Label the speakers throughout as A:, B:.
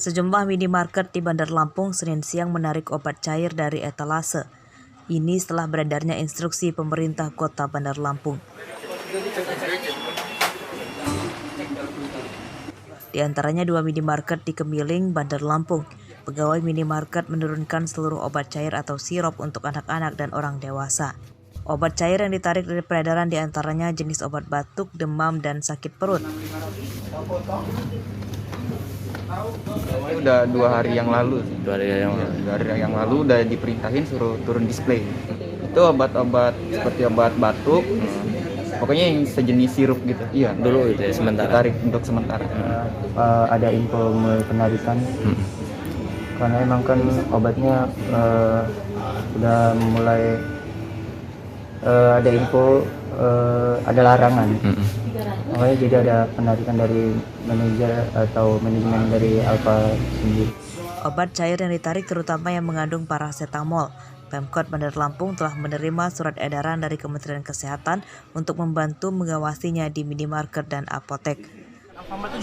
A: Sejumlah minimarket di Bandar Lampung Senin siang menarik obat cair dari etalase. Ini setelah beredarnya instruksi pemerintah Kota Bandar Lampung. Di antaranya 2 minimarket di Kemiling, Bandar Lampung. Pegawai minimarket menurunkan seluruh obat cair atau sirup untuk anak-anak dan orang dewasa. Obat cair yang ditarik dari peredaran di antaranya jenis obat batuk, demam, dan sakit perut.
B: Udah 2 hari yang lalu.
C: 2 hari yang lalu.
B: 2 hari yang lalu udah diperintahin suruh turun display. Itu obat-obat seperti obat batuk, pokoknya yang sejenis sirup gitu. Iya.
C: Dulu itu ya, sementara.
B: Ditarik untuk sementara.
D: Ada info mulai penarikan. Karena emang kan obatnya udah mulai ada info ada larangan. Makanya jadi ada penarikan dari manajer atau manajemen dari Alfa sendiri.
A: Obat cair yang ditarik terutama yang mengandung parasetamol. Pemkot Bandar Lampung telah menerima surat edaran dari Kementerian Kesehatan untuk membantu mengawasinya di minimarket dan apotek.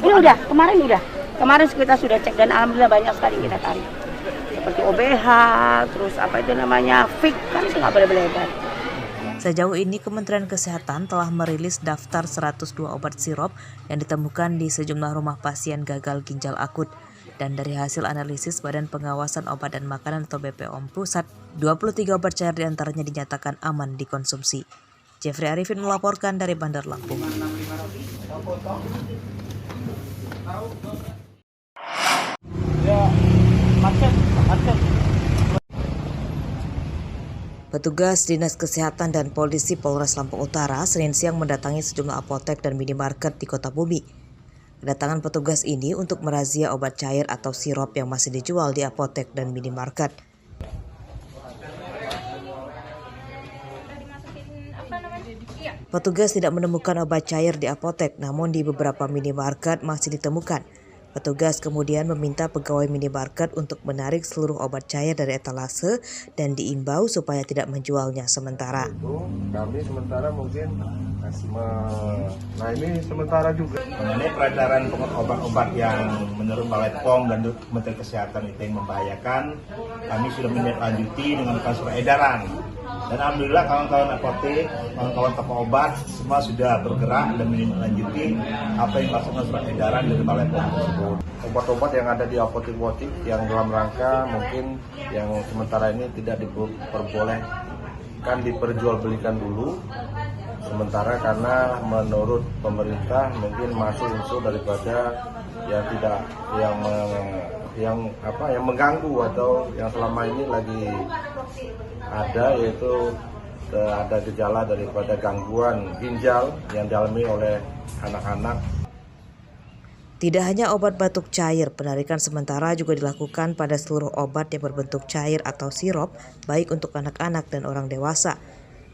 E: Ini kemarin kita sudah cek dan alhamdulillah banyak sekali kita tarik. Seperti OBH, terus apa itu namanya, FIK, kan itu nggak boleh beredar.
A: Sejauh ini Kementerian Kesehatan telah merilis daftar 102 obat sirup yang ditemukan di sejumlah rumah pasien gagal ginjal akut. Dan dari hasil analisis Badan Pengawasan Obat dan Makanan atau BPOM Pusat, 23 obat cair diantaranya dinyatakan aman dikonsumsi. Jeffrey Arifin melaporkan dari Bandar Lampung. Petugas Dinas Kesehatan dan Polisi Polres Lampung Utara Senin siang mendatangi sejumlah apotek dan minimarket di Kota Bumi. Kedatangan petugas ini untuk merazia obat cair atau sirup yang masih dijual di apotek dan minimarket. Petugas tidak menemukan obat cair di apotek, namun di beberapa minimarket masih ditemukan. Petugas kemudian meminta pegawai minimarket untuk menarik seluruh obat cair dari etalase dan diimbau supaya tidak menjualnya sementara.
F: Kami sementara mungkin nah ini sementara juga mengenai peredaran obat-obat yang menurut Balai POM dan Kementerian Kesehatan itu yang membahayakan, kami sudah menindaklanjuti dengan surat edaran. Dan alhamdulillah kawan-kawan apotek, kawan-kawan toko obat semua sudah bergerak dan menindaklanjuti apa yang dilaksanakan surat edaran dari Balai POM tersebut. Obat-obat yang ada di apotek-apotek yang dalam rangka mungkin yang sementara ini tidak diperbolehkan diperjualbelikan dulu. Sementara karena menurut pemerintah mungkin masih unsur daripada yang tidak yang mengganggu atau yang selama ini lagi ada, yaitu ada gejala daripada gangguan ginjal yang dialami oleh anak-anak.
A: Tidak hanya obat batuk cair, penarikan sementara juga dilakukan pada seluruh obat yang berbentuk cair atau sirup, baik untuk anak-anak dan orang dewasa.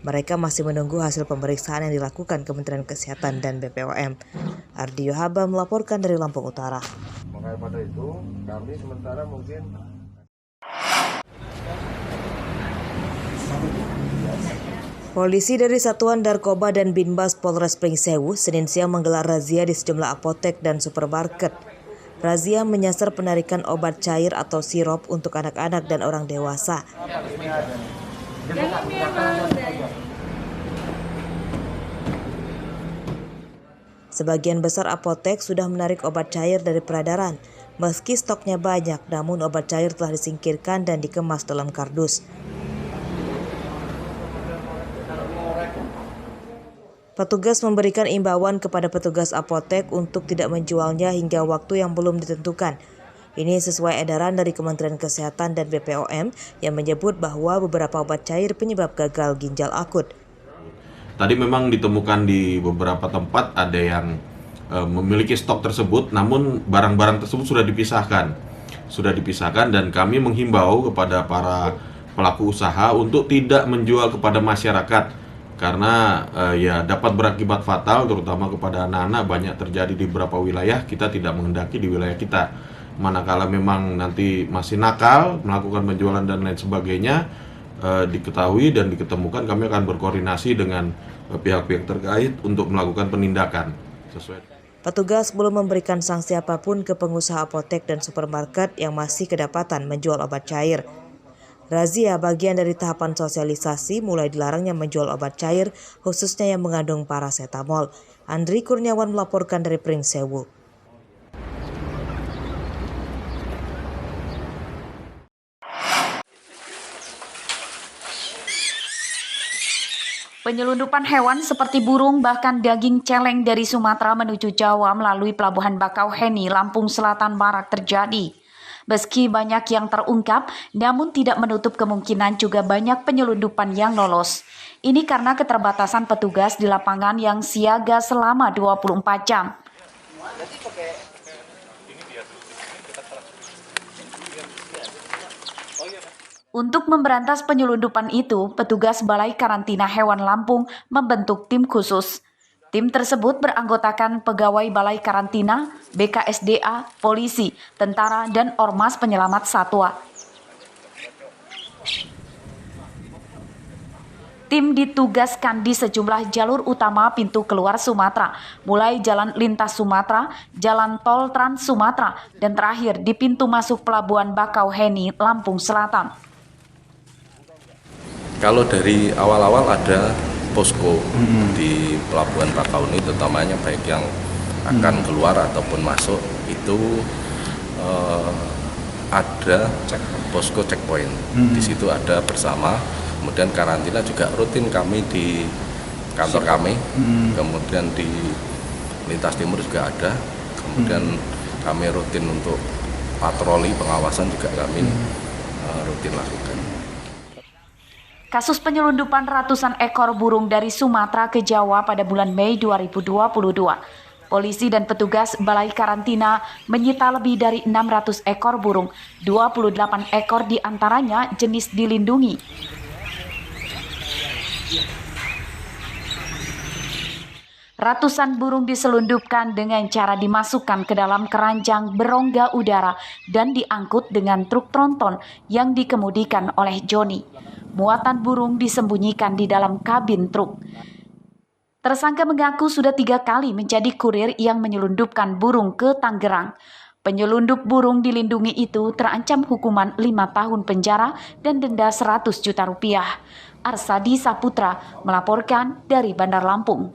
A: Mereka masih menunggu hasil pemeriksaan yang dilakukan Kementerian Kesehatan dan BPOM. Ardi Yohaba melaporkan dari Lampung Utara.
F: Makanya pada itu kami sementara mungkin
A: Polisi dari Satuan Narkoba dan Binbas Polres Pringsewu Senin siang menggelar razia di sejumlah apotek dan supermarket. Razia menyasar penarikan obat cair atau sirup untuk anak-anak dan orang dewasa. Sebagian besar apotek sudah menarik obat cair dari peredaran. Meski stoknya banyak, namun obat cair telah disingkirkan dan dikemas dalam kardus. Petugas memberikan imbauan kepada petugas apotek untuk tidak menjualnya hingga waktu yang belum ditentukan. Ini sesuai edaran dari Kementerian Kesehatan dan BPOM yang menyebut bahwa beberapa obat cair penyebab gagal ginjal akut.
G: Tadi memang ditemukan di beberapa tempat ada yang memiliki stok tersebut, namun barang-barang tersebut sudah dipisahkan dan kami menghimbau kepada para pelaku usaha untuk tidak menjual kepada masyarakat karena ya dapat berakibat fatal, terutama kepada anak-anak. Banyak terjadi di beberapa wilayah, kita tidak menghendaki di wilayah kita. Manakala memang nanti masih nakal melakukan penjualan dan lain sebagainya diketahui dan diketemukan, kami akan berkoordinasi dengan pihak-pihak terkait untuk melakukan penindakan sesuai.
A: Petugas belum memberikan sanksi apapun ke pengusaha apotek dan supermarket yang masih kedapatan menjual obat cair. Razia bagian dari tahapan sosialisasi mulai dilarangnya menjual obat cair, khususnya yang mengandung parasetamol. Andri Kurniawan melaporkan dari Pringsewu.
C: Penyelundupan hewan seperti burung bahkan daging celeng dari Sumatera menuju Jawa melalui Pelabuhan Bakauheni, Lampung Selatan marak terjadi. Meski banyak yang terungkap, namun tidak menutup kemungkinan juga banyak penyelundupan yang lolos. Ini karena keterbatasan petugas di lapangan yang siaga selama 24 jam. Untuk memberantas penyelundupan itu, petugas Balai Karantina Hewan Lampung membentuk tim khusus. Tim tersebut beranggotakan pegawai Balai Karantina, BKSDA, polisi, tentara, dan ormas penyelamat satwa. Tim ditugaskan di sejumlah jalur utama pintu keluar Sumatera, mulai Jalan Lintas Sumatera, Jalan Tol Trans Sumatera, dan terakhir di pintu masuk Pelabuhan Bakauheni, Lampung Selatan.
H: Kalau dari awal-awal ada posko di Pelabuhan Bakauheni, terutamanya baik yang akan keluar ataupun masuk, itu ada posko checkpoint. Di situ ada bersama, kemudian karantina juga rutin kami di kantor kami, kemudian di Lintas Timur juga ada, kemudian kami rutin untuk patroli pengawasan juga kami rutin lakukan.
C: Kasus penyelundupan ratusan ekor burung dari Sumatera ke Jawa pada bulan Mei 2022. Polisi dan petugas Balai Karantina menyita lebih dari 600 ekor burung, 28 ekor diantaranya jenis dilindungi. Ratusan burung diselundupkan dengan cara dimasukkan ke dalam keranjang berongga udara dan diangkut dengan truk tronton yang dikemudikan oleh Joni. Muatan burung disembunyikan di dalam kabin truk. Tersangka mengaku sudah 3 kali menjadi kurir yang menyelundupkan burung ke Tangerang. Penyelundup burung dilindungi itu terancam hukuman 5 tahun penjara dan denda 100 juta rupiah. Arsadi Saputra melaporkan dari Bandar Lampung.